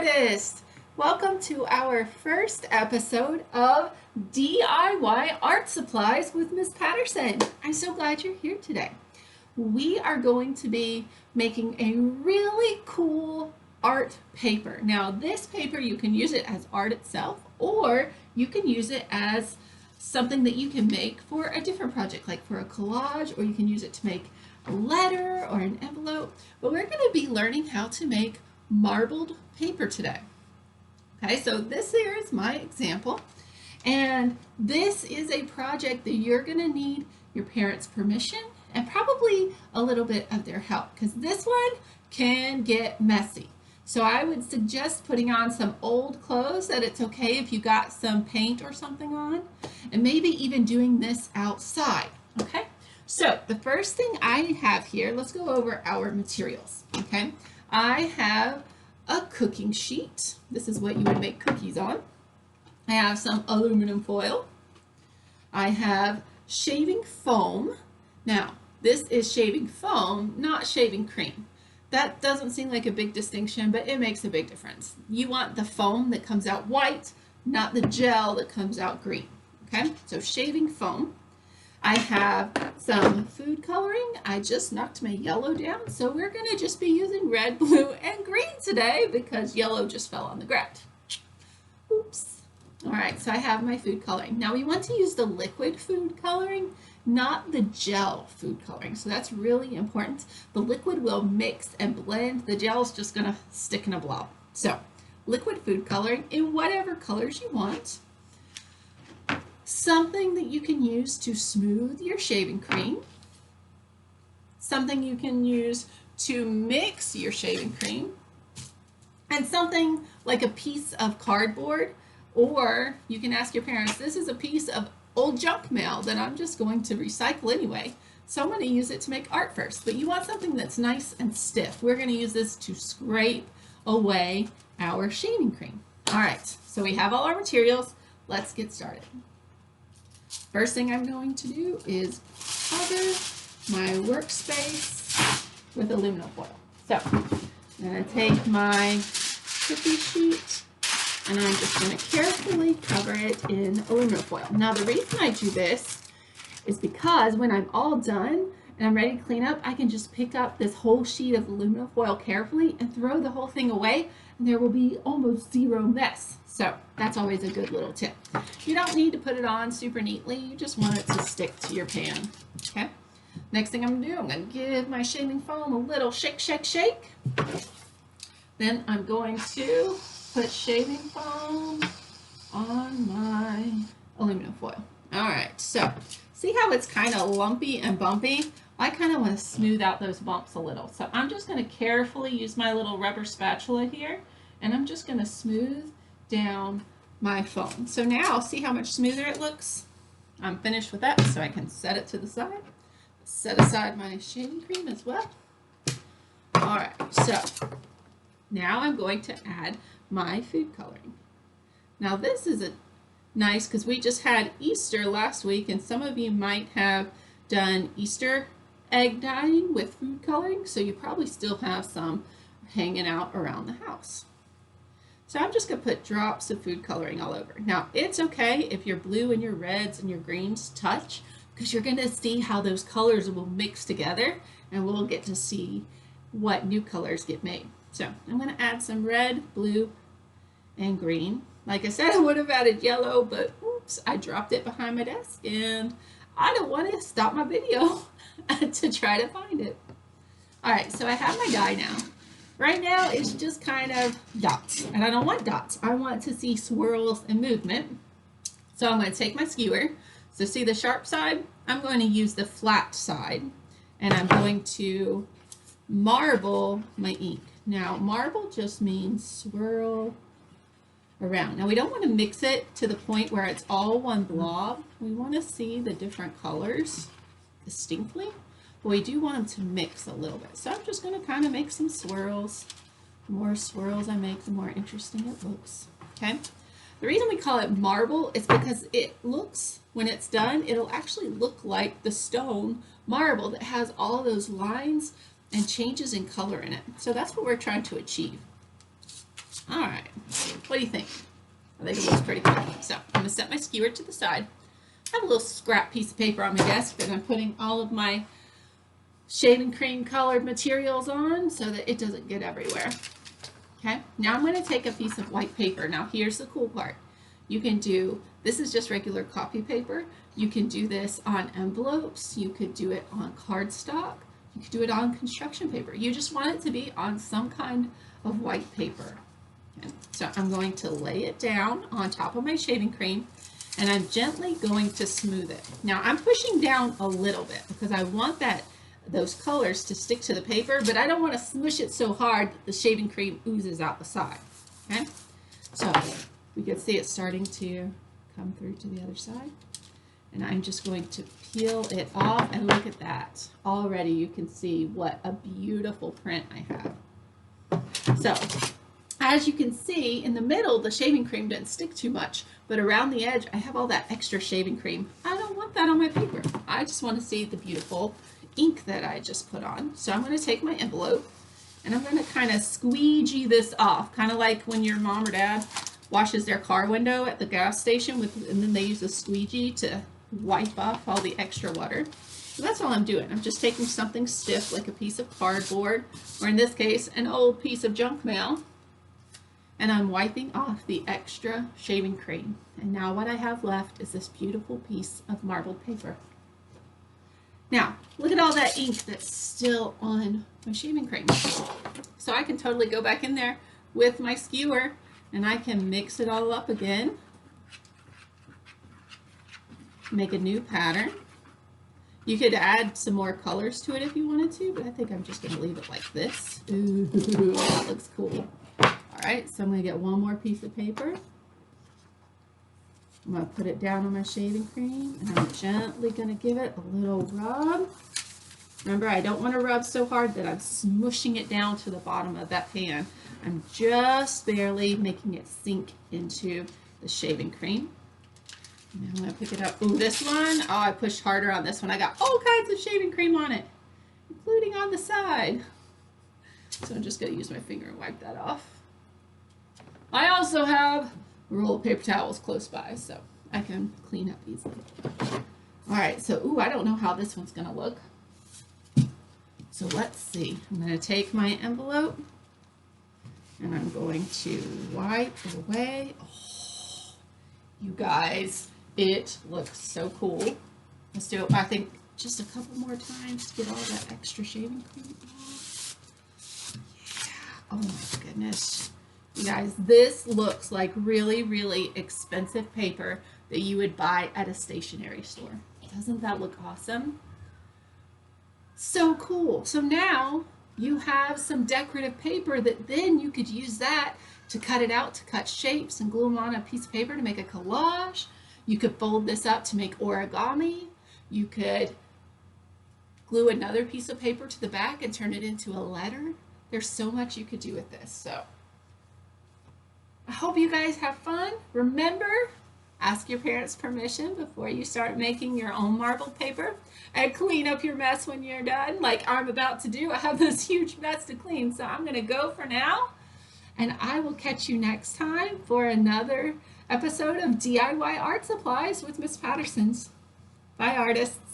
artists! Welcome to our first episode of DIY Art Supplies with Miss Patterson. I'm so glad you're here today. We are going to be making a really cool art paper. Now this paper, you can use it as art itself, or you can use it as something that you can make for a different project, like for a collage, or you can use it to make a letter or an envelope. But we're going to be learning how to make marbled paper today. Okay, so this here is my example, and this is a project that you're going to need your parents' permission and probably a little bit of their help, because this one can get messy. So I would suggest putting on some old clothes, that it's okay if you got some paint or something on, and maybe even doing this outside. Okay, so the first thing I have here, let's go over our materials. Okay, I have a cooking sheet. This is what you would make cookies on. I have some aluminum foil. I have shaving foam. Now, this is shaving foam, not shaving cream. That doesn't seem like a big distinction, but it makes a big difference. You want the foam that comes out white, not the gel that comes out green. Okay, so shaving foam. I have some food coloring. I just knocked my yellow down, so we're going to just be using red, blue, and green today because yellow just fell on the ground. Oops. All right, so I have my food coloring. Now we want to use the liquid food coloring, not the gel food coloring. So that's really important. The liquid will mix and blend. The gel is just going to stick in a blob. So liquid food coloring in whatever colors you want. Something that you can use to smooth your shaving cream. Something you can use to mix your shaving cream. And something like a piece of cardboard, or you can ask your parents, this is a piece of old junk mail that I'm just going to recycle anyway. So I'm going to use it to make art first, but you want something that's nice and stiff. We're going to use this to scrape away our shaving cream. All right, so we have all our materials. Let's get started. First thing I'm going to do is cover my workspace with aluminum foil. So I'm going to take my cookie sheet and I'm just going to carefully cover it in aluminum foil. Now the reason I do this is because when I'm all done and I'm ready to clean up, I can just pick up this whole sheet of aluminum foil carefully and throw the whole thing away, and there will be almost zero mess. So that's always a good little tip. You don't need to put it on super neatly, you just want it to stick to your pan. Okay, next thing I'm going to do, I'm going to give my shaving foam a little shake, shake, shake. Then I'm going to put shaving foam on my aluminum foil. All right, so see how it's kind of lumpy and bumpy? I kind of want to smooth out those bumps a little. So I'm just going to carefully use my little rubber spatula here, and I'm just going to smooth down my foam. So now see how much smoother it looks? I'm finished with that, so I can set it to the side. Set aside my shaving cream as well. All right, so now I'm going to add my food coloring. Now this is nice because we just had Easter last week, and some of you might have done Easter egg dyeing with food coloring, so you probably still have some hanging out around the house. So I'm just going to put drops of food coloring all over. Now it's okay if your blue and your reds and your greens touch, because you're going to see how those colors will mix together, and we'll get to see what new colors get made. So I'm going to add some red, blue, and green. Like I said, I would have added yellow, but oops, I dropped it behind my desk and I don't want to stop my video to try to find it. All right, so I have my dye now. Right now it's just kind of dots, and I don't want dots. I want to see swirls and movement. So I'm going to take my skewer. So see the sharp side? I'm going to use the flat side, and I'm going to marble my ink. Now marble just means swirl around. Now we don't want to mix it to the point where it's all one blob. We want to see the different colors distinctly, but we do want them to mix a little bit. So I'm just going to kind of make some swirls. The more swirls I make, the more interesting it looks. Okay. The reason we call it marble is because it looks, when it's done, it'll actually look like the stone marble that has all those lines and changes in color in it. So that's what we're trying to achieve. All right, what do you think? I think it looks pretty cool. So I'm gonna set my skewer to the side. I have a little scrap piece of paper on my desk that I'm putting all of my shaving cream colored materials on so that it doesn't get everywhere. Okay, now I'm going to take a piece of white paper. Now here's the cool part. You can do, this is just regular copy paper. You can do this on envelopes. You could do it on cardstock. You could do it on construction paper. You just want it to be on some kind of white paper. Okay. So I'm going to lay it down on top of my shaving cream and I'm gently going to smooth it. Now I'm pushing down a little bit because I want those colors to stick to the paper, but I don't want to smush it so hard that the shaving cream oozes out the side. Okay, so we can see it starting to come through to the other side, and I'm just going to peel it off, and look at that. Already you can see what a beautiful print I have. So as you can see in the middle, the shaving cream didn't stick too much, but around the edge I have all that extra shaving cream. I don't want that on my paper. I just want to see the beautiful ink that I just put on. So I'm going to take my envelope and I'm going to kind of squeegee this off, kind of like when your mom or dad washes their car window at the gas station and then they use a squeegee to wipe off all the extra water. So that's all I'm doing. I'm just taking something stiff like a piece of cardboard, or in this case an old piece of junk mail, and I'm wiping off the extra shaving cream. And now what I have left is this beautiful piece of marbled paper. Now, look at all that ink that's still on my shaving cream. So I can totally go back in there with my skewer and I can mix it all up again. Make a new pattern. You could add some more colors to it if you wanted to, but I think I'm just going to leave it like this. Ooh, that looks cool. All right, so I'm going to get one more piece of paper. I'm going to put it down on my shaving cream and I'm gently going to give it a little rub. Remember, I don't want to rub so hard that I'm smushing it down to the bottom of that pan. I'm just barely making it sink into the shaving cream. Now I'm going to pick it up. Ooh, this one, oh, I pushed harder on this one. I got all kinds of shaving cream on it, including on the side. So I'm just going to use my finger and wipe that off. I also have a roll of paper towels close by, so I can clean up easily. All right, so, ooh, I don't know how this one's gonna look. So let's see. I'm gonna take my envelope and I'm going to wipe away. Oh, you guys, it looks so cool. Let's do it, I think, just a couple more times to get all that extra shaving cream off. Yeah, oh my goodness. You guys, this looks like really, really expensive paper that you would buy at a stationery store. Doesn't that look awesome? So cool. So now you have some decorative paper that then you could use that to cut it out, to cut shapes and glue them on a piece of paper to make a collage. You could fold this up to make origami. You could glue another piece of paper to the back and turn it into a letter. There's so much you could do with this. So I hope you guys have fun. Remember, ask your parents' permission before you start making your own marbled paper, and clean up your mess when you're done, like I'm about to do. I have this huge mess to clean, so I'm gonna go for now, and I will catch you next time for another episode of DIY Art Supplies with Miss Patterson's. Bye, artists.